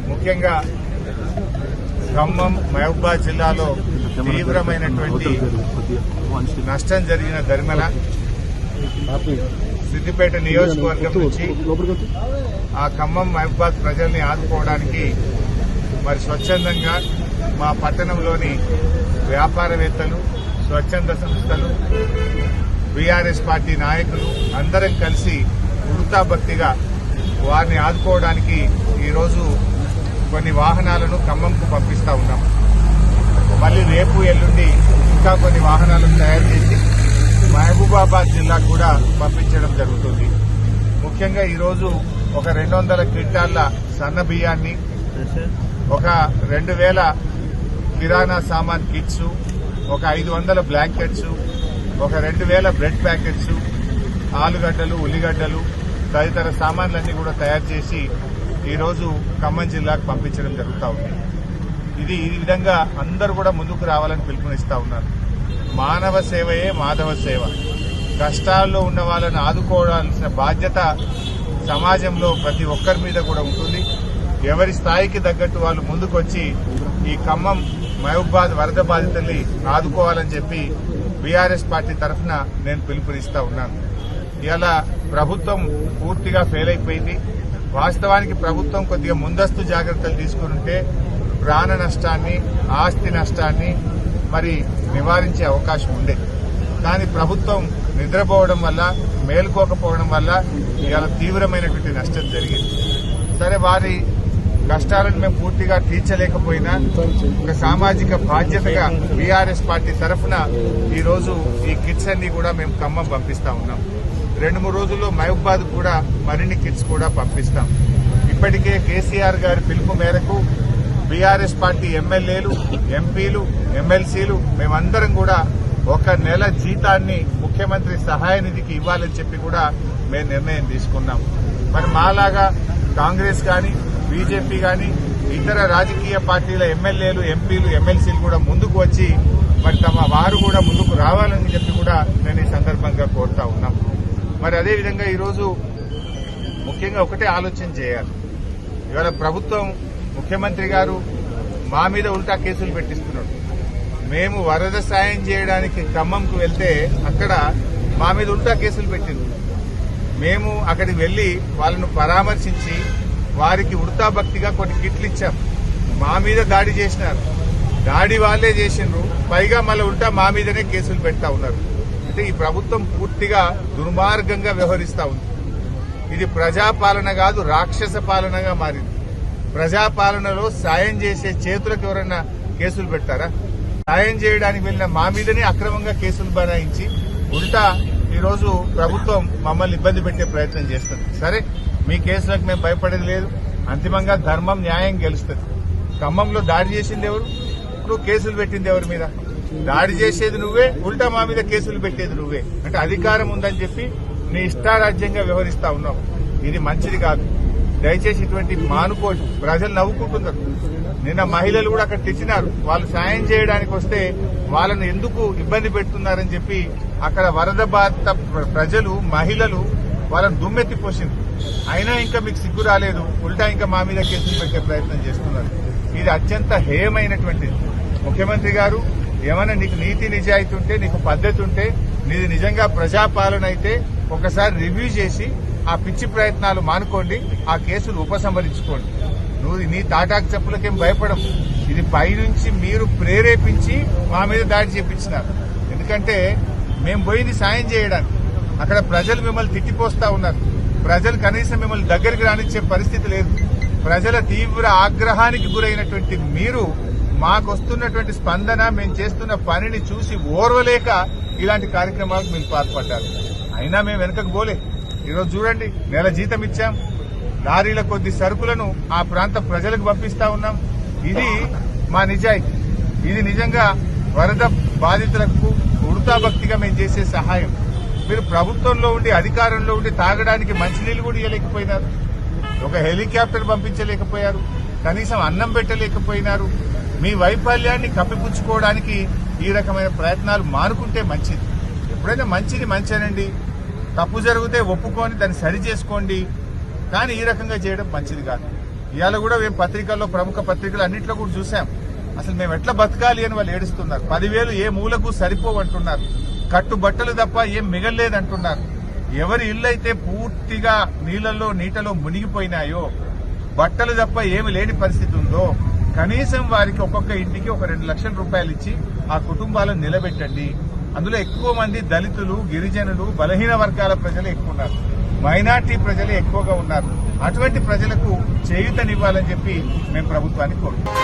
ముఖ్యంగా ఖమ్మం మహబూబాబాద్ జిల్లాలో తీవ్రమైనటువంటి నష్టం జరిగిన దరిమల సిద్దిపేట నియోజకవర్గం నుంచి ఆ ఖమ్మం మహబూబాబాద్ ప్రజల్ని ఆదుకోవడానికి మరి స్వచ్ఛందంగా మా పట్టణంలోని వ్యాపారవేత్తలు, స్వచ్ఛంద సంస్థలు, బీఆర్ఎస్ పార్టీ నాయకులు అందరం కలిసి వృత్తాభక్తిగా వారిని ఆదుకోవడానికి ఈరోజు కొన్ని వాహనాలను ఖమ్మంకు పంపిస్తా ఉన్నాం. మళ్లీ రేపు ఎల్లుండి ఇంకా కొన్ని వాహనాలను తయారు చేసి మహబూబాబాద్ జిల్లాకు కూడా పంపించడం జరుగుతుంది. ముఖ్యంగా ఈరోజు ఒక 200 క్వింటాళ్ల సన్న బియ్యాన్ని, ఒక 2000 కిరాణా సామాన్ కిట్స్, ఒక 500 బ్లాంకెట్స్, ఒక 2000 బ్రెడ్ ప్యాకెట్స్, ఆలుగడ్డలు, ఉల్లిగడ్డలు తదితర సామాన్లన్నీ కూడా తయారు చేసి ఈరోజు ఖమ్మం జిల్లాకు పంపించడం జరుగుతూ ఉంది. ఈ విధంగా అందరూ కూడా ముందుకు రావాలని పిలుపునిస్తా ఉన్నారు. మానవ సేవయే మాధవ సేవ. కష్టాల్లో ఉన్న వాళ్ళని ఆదుకోవాల్సిన బాధ్యత సమాజంలో ప్రతి ఒక్కరి మీద కూడా ఉంటుంది. ఎవరి స్థాయికి తగ్గట్టు వాళ్ళు ముందుకొచ్చి ఈ ఖమ్మం మహబూబాబాద్ వరద బాధితుల్ని ఆదుకోవాలని చెప్పి బీఆర్ఎస్ పార్టీ తరఫున నేను పిలుపునిస్తా ఉన్నాను. ఇలా ప్రభుత్వం పూర్తిగా ఫెయిల్ అయిపోయింది. వాస్తవానికి ప్రభుత్వం కొద్దిగా ముందస్తు జాగ్రత్తలు తీసుకుంటే ప్రాణ నష్టాన్ని, ఆస్తి నష్టాన్ని మరి నివారించే అవకాశం ఉండేది. కానీ ప్రభుత్వం నిద్రపోవడం వల్ల, మేలుకోకపోవడం వల్ల ఇలా తీవ్రమైనటువంటి నష్టం జరిగింది. సరే, వారి కష్టాలను మేము పూర్తిగా తీర్చలేకపోయినా ఒక సామాజిక బాధ్యతగా బీఆర్ఎస్ పార్టీ తరఫున ఈరోజు ఈ కిట్స్ అన్ని కూడా మేము ఖమ్మం పంపిస్తా ఉన్నాం. 2-3 రోజుల్లో మహబూబాబాద్ కూడా మరిన్ని కిట్స్ కూడా పంపిస్తాం. ఇప్పటికే కేసీఆర్ గారి పిలుపు మేరకు బీఆర్ఎస్ పార్టీ ఎమ్మెల్యేలు, ఎంపీలు, ఎమ్మెల్సీలు మేమందరం కూడా 1 నెల జీతాన్ని ముఖ్యమంత్రి సహాయ నిధికి ఇవ్వాలని చెప్పి కూడా మేము నిర్ణయం తీసుకున్నాం. మరి మాలాగా కాంగ్రెస్ కానీ, బీజేపీ కానీ, ఇతర రాజకీయ పార్టీల ఎమ్మెల్యేలు, ఎంపీలు, ఎమ్మెల్సీలు కూడా ముందుకు వచ్చి మరి తమ వారు కూడా ముందుకు రావాలని చెప్పి కూడా నేను ఈ సందర్భంగా కోరుతా ఉన్నాం. మరి అదేవిధంగా ఈరోజు ముఖ్యంగా ఒకటే ఆలోచన చేయాలి. ఇవాళ ప్రభుత్వం, ముఖ్యమంత్రి గారు మా మీద ఉల్టా కేసులు పెట్టిస్తున్నాడు. మేము వరద సాయం చేయడానికి ఖమ్మంకు వెళ్తే అక్కడ మా మీద ఉల్టా కేసులు పెట్టింది. మేము అక్కడికి వెళ్లి వాళ్ళను పరామర్శించి వారికి వృత్తాభక్తిగా కొన్ని కిట్లు ఇచ్చాం. మా మీద దాడి చేసినారు. దాడి వాళ్లే చేసిండ్రు. పైగా మళ్ళీ ఉల్టా మా మీదనే కేసులు పెడతా ఉన్నారు. అంటే ఈ ప్రభుత్వం పూర్తిగా దుర్మార్గంగా వ్యవహరిస్తా ఉంది. ఇది ప్రజాపాలన కాదు, రాక్షస పాలనగా మారింది. ప్రజాపాలనలో సాయం చేసే చేతులకు ఎవరన్నా కేసులు పెడతారా? సాయం చేయడానికి వెళ్లిన మా మీదనే అక్రమంగా కేసులు బనాయించి ఉల్టా ఈరోజు ప్రభుత్వం మమ్మల్ని ఇబ్బంది పెట్టే ప్రయత్నం చేస్తుంది. సరే, మీ కేసులకు మేము భయపడేది లేదు. అంతిమంగా ధర్మం, న్యాయం గెలుస్తుంది. ఖమ్మంలో దాడి చేసింది ఎవరు? నువ్వు కేసులు పెట్టింది ఎవరి మీద? దాడి చేసేది నువ్వే, ఉల్టా మా మీద కేసులు పెట్టేది నువ్వే. అంటే అధికారం ఉందని చెప్పి నీ ఇష్టారాజ్యంగా వ్యవహరిస్తా ఉన్నావు. ఇది మంచిది కాదు. దయచేసి ఇటువంటి మానుకోండి. ప్రజలు నవ్వుకుంటున్నారు. నిన్న మహిళలు కూడా అక్కడ తెచ్చినారు. వాళ్ళు సాయం చేయడానికి వస్తే వాళ్ళను ఎందుకు ఇబ్బంది పెడుతున్నారని చెప్పి అక్కడ వరద బాధిత ప్రజలు, మహిళలు వాళ్ళని దుమ్మెత్తిపోసింది. అయినా ఇంకా మీకు సిగ్గు రాలేదు. ఉల్టా ఇంకా మా మీద కేసులు పెట్టే ప్రయత్నం చేస్తున్నారు. ఇది అత్యంత హేయమైనటువంటిది. ముఖ్యమంత్రి గారు, ఏమైనా నీకు నీతి నిజాయితీ ఉంటే, నీకు పద్ధతి ఉంటే, నీది నిజంగా ప్రజాపాలన అయితే ఒకసారి రివ్యూ చేసి ఆ పిచ్చి ప్రయత్నాలు మానుకోండి. ఆ కేసులు ఉపసంహరించుకోండి. నువ్వు నీ తాటాకు చెప్పులకేం భయపడం. ఇది పైనుంచి మీరు ప్రేరేపించి మా మీద దాడి చేపించినారు. ఎందుకంటే మేము పోయింది సాయం చేయడానికి. అక్కడ ప్రజలు మిమ్మల్ని తిట్టిపోస్తా ఉన్నారు. ప్రజలు కనీసం మిమ్మల్ని దగ్గరికి రానిచ్చే పరిస్థితి లేదు. ప్రజల తీవ్ర ఆగ్రహానికి గురైనటువంటి మీరు మాకు వస్తున్నటువంటి స్పందన, మేము చేస్తున్న పనిని చూసి ఓర్వలేక ఇలాంటి కార్యక్రమాలకు మీరు పాల్పడ్డారు. అయినా మేము వెనకకు పోలే. ఈరోజు చూడండి, నెల జీతం ఇచ్చాం. లారీల కొద్ది సరుకులను ఆ ప్రాంత ప్రజలకు పంపిస్తా ఉన్నాం. ఇది మా నిజాయితీ. ఇది నిజంగా వరద బాధితులకు వృతాభక్తిగా మేము చేసే సహాయం. మీరు ప్రభుత్వంలో ఉండి, అధికారంలో ఉండి తాగడానికి మంచినీళ్లు కూడా ఇవ్వలేకపోయినారు. ఒక హెలికాప్టర్ పంపించలేకపోయారు. కనీసం అన్నం పెట్టలేకపోయినారు. మీ వైఫల్యాన్ని కప్పిపుచ్చుకోవడానికి ఈ రకమైన ప్రయత్నాలు మానుకుంటే మంచిది. ఎప్పుడైనా మంచిది మంచేనండి. తప్పు జరిగితే ఒప్పుకొని దాన్ని సరి చేసుకోండి. కానీ ఈ రకంగా చేయడం మంచిది కాదు. ఇవాళ కూడా మేము పత్రికల్లో, ప్రముఖ పత్రికలు అన్నింటిలో కూడా చూసాం. అసలు మేము ఎట్లా బతకాలి అని వాళ్ళు ఏడుస్తున్నారు. 10,000 ఏ మూలకు సరిపోవంటున్నారు. కట్టుబట్టలు తప్ప ఏం మిగల్లేదంటున్నారు. ఎవరి ఇల్లు అయితే పూర్తిగా నీటలో మునిగిపోయినాయో, బట్టలు తప్ప ఏమి లేని పరిస్థితి ఉందో, కనీసం వారికి ఒక్కొక్క ఇంటికి ఒక 2 లక్షల రూపాయలు ఇచ్చి ఆ కుటుంబాలను నిలబెట్టండి. అందులో ఎక్కువ మంది దళితులు, గిరిజనులు, బలహీన వర్గాల ప్రజలు ఎక్కువ ఉన్నారు. మైనార్టీ ప్రజలు ఎక్కువగా ఉన్నారు. అటువంటి ప్రజలకు చేయూతనివ్వాలని చెప్పి మేము ప్రభుత్వాన్ని కోరుతున్నాం.